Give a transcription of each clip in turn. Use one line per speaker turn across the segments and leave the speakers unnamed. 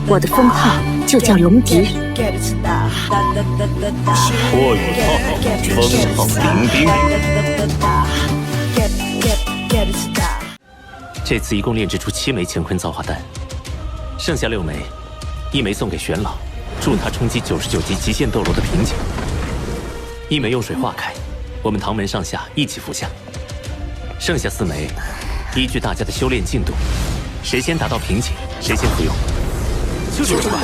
我的封号就叫龙迪。
我宇浩，封号林冰。这次一共炼制出7枚乾坤造化弹，剩下6枚，1枚送给玄老，助他冲击99级极限斗罗的瓶颈；1枚用水化开，我们唐门上下一起服下。剩下4枚，依据大家的修炼进度，谁先达到瓶颈，谁先服用。就是吧。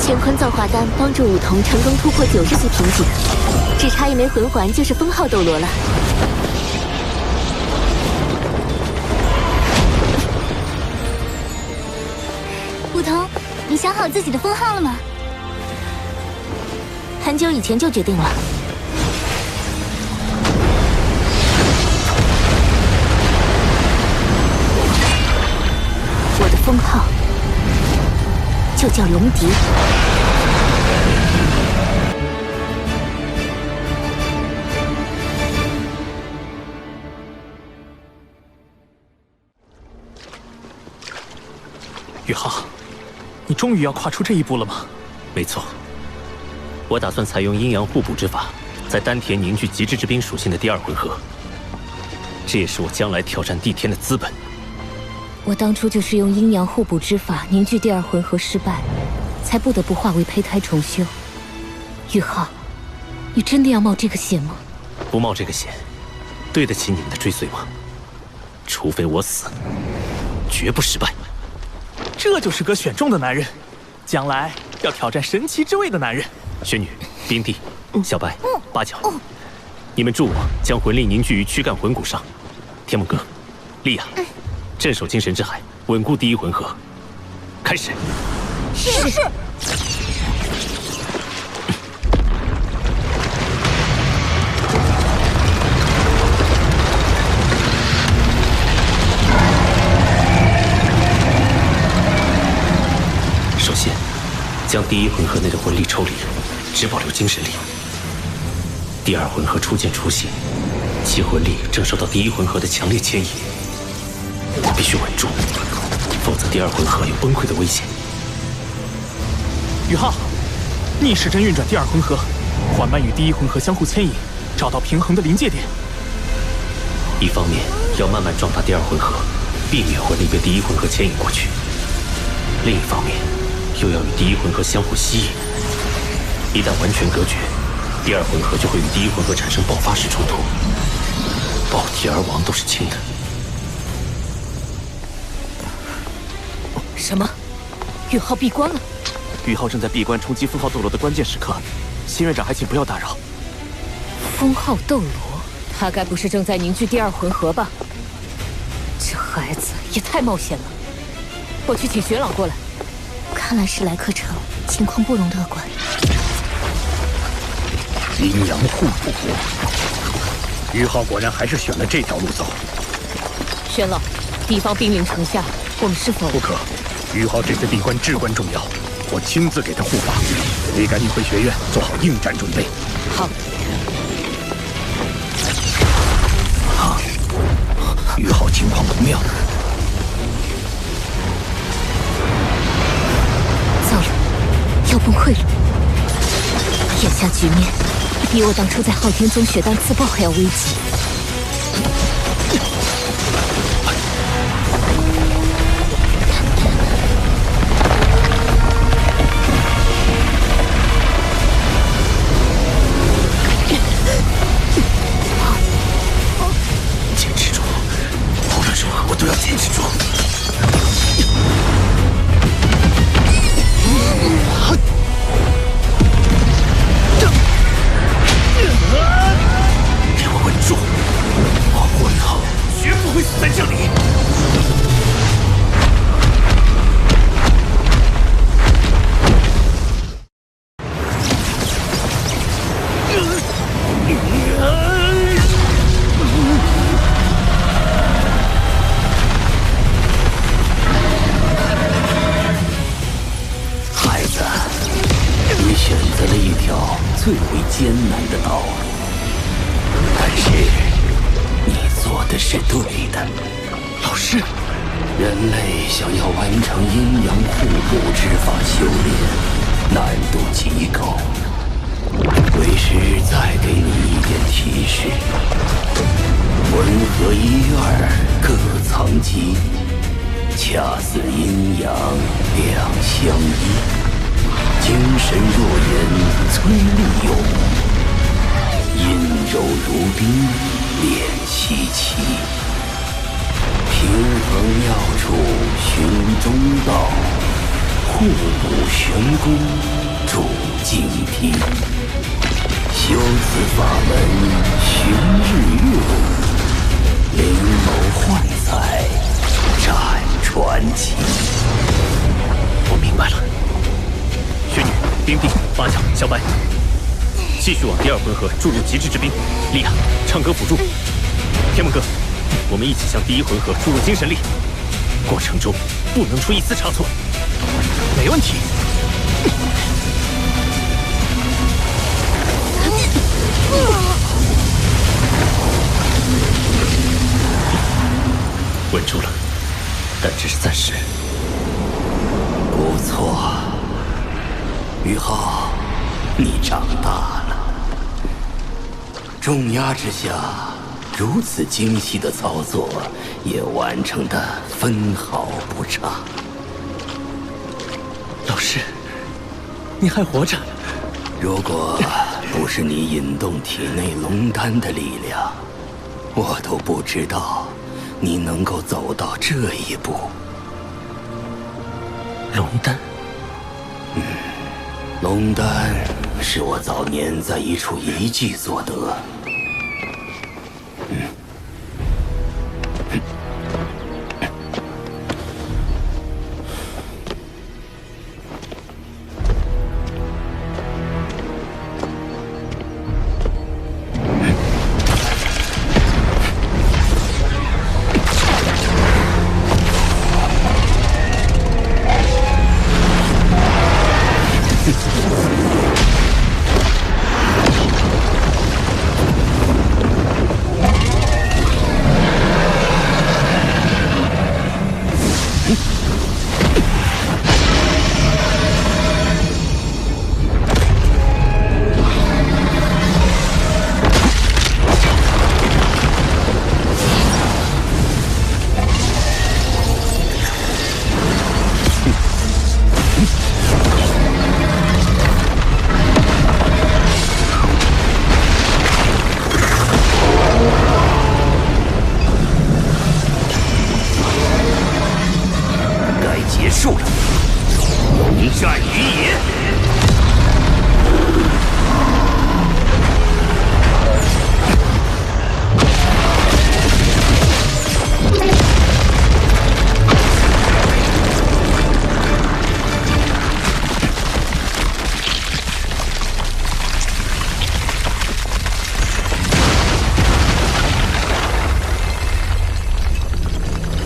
乾坤造化丹帮助武童成功突破90级瓶颈，只差1枚魂环就是封号斗罗了。
武童，你想好自己的封号了吗？
很久以前就决定了。我的封号就叫龙迪。
宇浩，你终于要跨出这一步了吗？
没错，我打算采用阴阳互补之法，在丹田凝聚极致之冰属性的第2回合，这也是我将来挑战帝天的资本。
我当初就是用阴阳互补之法凝聚第2回合失败，才不得不化为胚胎重修。宇浩，你真的要冒这个险吗？
不冒这个险，对得起你们的追随吗？除非我死，绝不失败。
这就是个选中的男人，将来要挑战神奇之位的男人。
玄女、冰帝、小白、八角，你们助我将魂力凝聚于躯干魂骨上。天梦哥、莉亚，镇守精神之海，稳固第1魂合。开始。
是。
首先，将第1魂合内的魂力抽离，只保留精神力。第2魂合初见雏形，其魂力正受到第1魂合的强烈牵引，我必须稳住，否则第2魂合有崩溃的危险。
宇浩，逆时针运转第2魂合，缓慢与第1魂合相互牵引，找到平衡的临界点。
一方面要慢慢壮大第2魂合，避免魂力被第1魂合牵引过去；另一方面，又要与第1魂合相互吸引。一旦完全隔绝，第2魂合就会与第1魂合产生爆发式冲突，爆体而亡都是轻的。
什么？宇浩闭关了？
宇浩正在闭关冲击封号斗罗的关键时刻，新院长还请不要打扰。
封号斗罗，他该不是正在凝聚第2魂合吧？这孩子也太冒险了。我去请玄老过来。看来是来客城，情况不容乐观。
阴阳互补，宇浩果然还是选了这条路走。
玄老，敌方兵临城下，我们是否
不可？宇浩这次闭关至关重要，我亲自给他护法。你赶紧回学院，做好应战准备。
好。
于浩情况不妙。
糟了，要崩溃了！眼下局面比我当初在昊天宗血弹自爆还要危急。
坚持住，无论如何我都要坚持住。给我稳住！我以后绝不会死在这里。孩子，你选择了一条最为艰难的道路，但是你做的是对的。老师，人类想要完成阴阳互补之法修炼，难度极高。为师再给你一点提示：魂和一二各藏机，恰似阴阳两相依。精神若言催力勇，阴柔如冰炼气奇。平衡妙处寻中道，互补玄功助精辟。修此法门寻日月，灵谋幻彩展传奇。
我明白了。雪女、冰冰、八角、小白，继续往第二回合注入极致之冰。莉亚，唱歌辅助。天梦哥，我们一起向第一回合注入精神力，过程中不能出一丝差错。
没问题。
稳住了，但只是暂时。
不错，于浩，你长大了。重压之下，如此精细的操作也完成得分毫不差。
老师，你还活着？
如果不是你引动体内龙丹的力量，我都不知道你能够走到这一步。
龙丹？
龙丹是我早年在一处遗迹所得。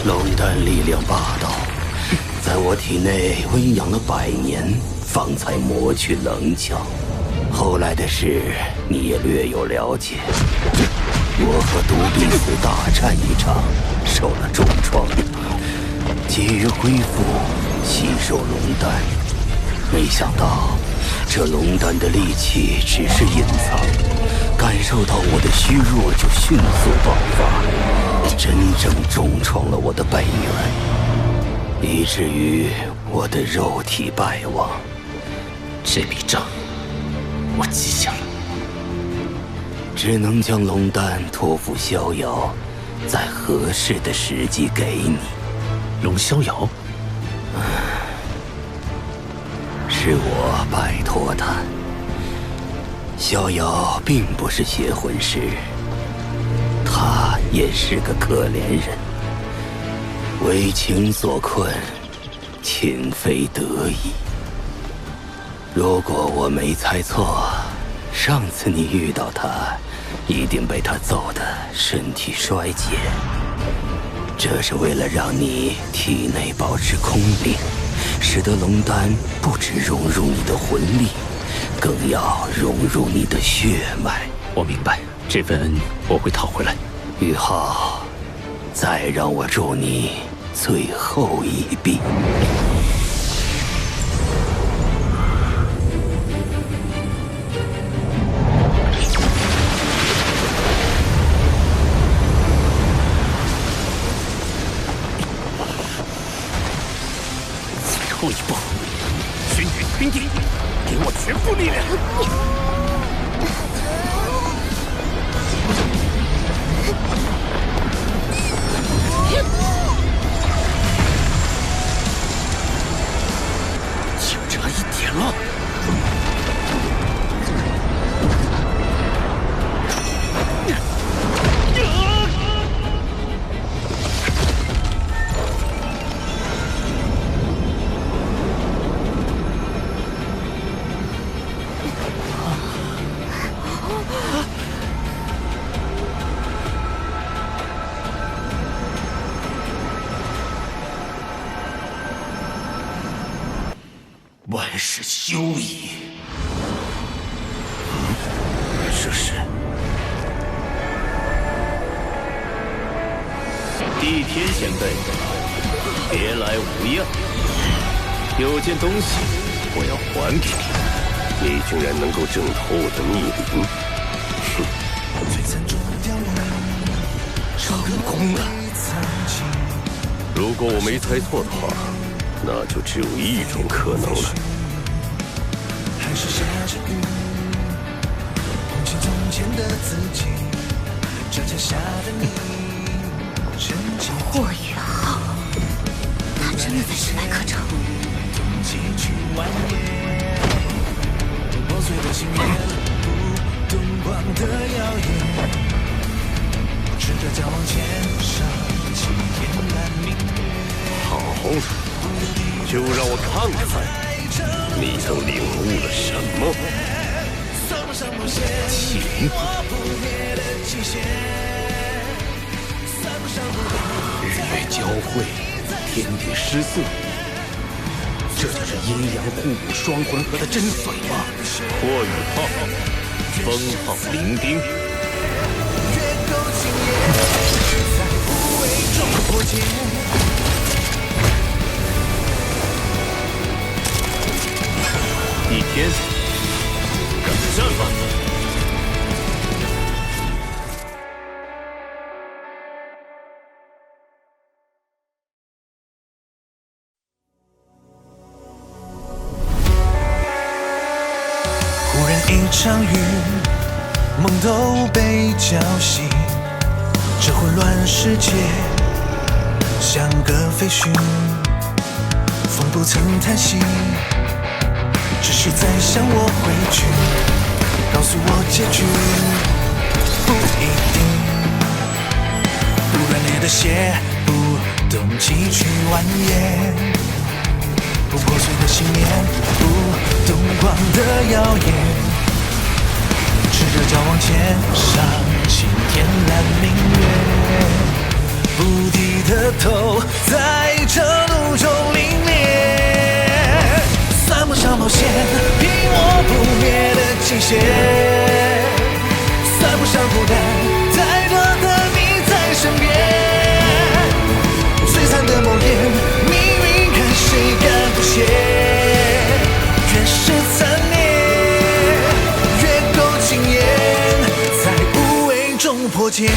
龙丹力量霸道，在在我体内温养了100年，方才磨去棱角。后来的事你也略有了解。我和独臂子大战一场，受了重创，急于恢复，吸收龙丹。没想到这龙丹的力气只是隐藏，感受到我的虚弱就迅速爆发，真正重创了我的本源，以至于我的肉体败亡。
这笔账我记下了。
只能将龙丹托付逍遥，在合适的时机给你。
龙逍遥，
是我拜托他。逍遥并不是邪魂师，他也是个可怜人，为情所困，情非得已。如果我没猜错，上次你遇到他，一定被他揍得身体衰竭。这是为了让你体内保持空灵，使得龙丹不只融入你的魂力，更要融入你的血脉。
我明白，这份恩我会讨回来。
宇浩，再让我助你最后一臂。
后一步，轩辕冰滴，给我全部力量！就差一点了。万事休矣。这是帝天前辈，别来无恙。有件东西我要还给你，你竟然能够挣脱我的逆鳞，哼！成功了。如果我没猜错的话，那就只有一种可能了。
霍雨浩，他真的在史莱克城。好，就让我看看你都领悟了什么。请。日月交汇，天地失色，这就是阴阳互补双魂合的真髓吗？霍雨浩，封号凌冰。一天，敢战吧！
忽然一场雨，梦都被浇熄，这混乱世界像个废墟，风不曾叹息。只是在向我回去，告诉我结局不一定。不软裂的血，不懂崎岖蜿蜒，不破碎的信念，不懂光的耀眼。赤着脚往前上，青天蓝明月，不低的头，在这怒中凛冽。新鲜，算不上孤单，太多的你在身边。最惨的梦魇，命运看谁敢不屑。越是残念，越够惊艳，在无畏中破茧。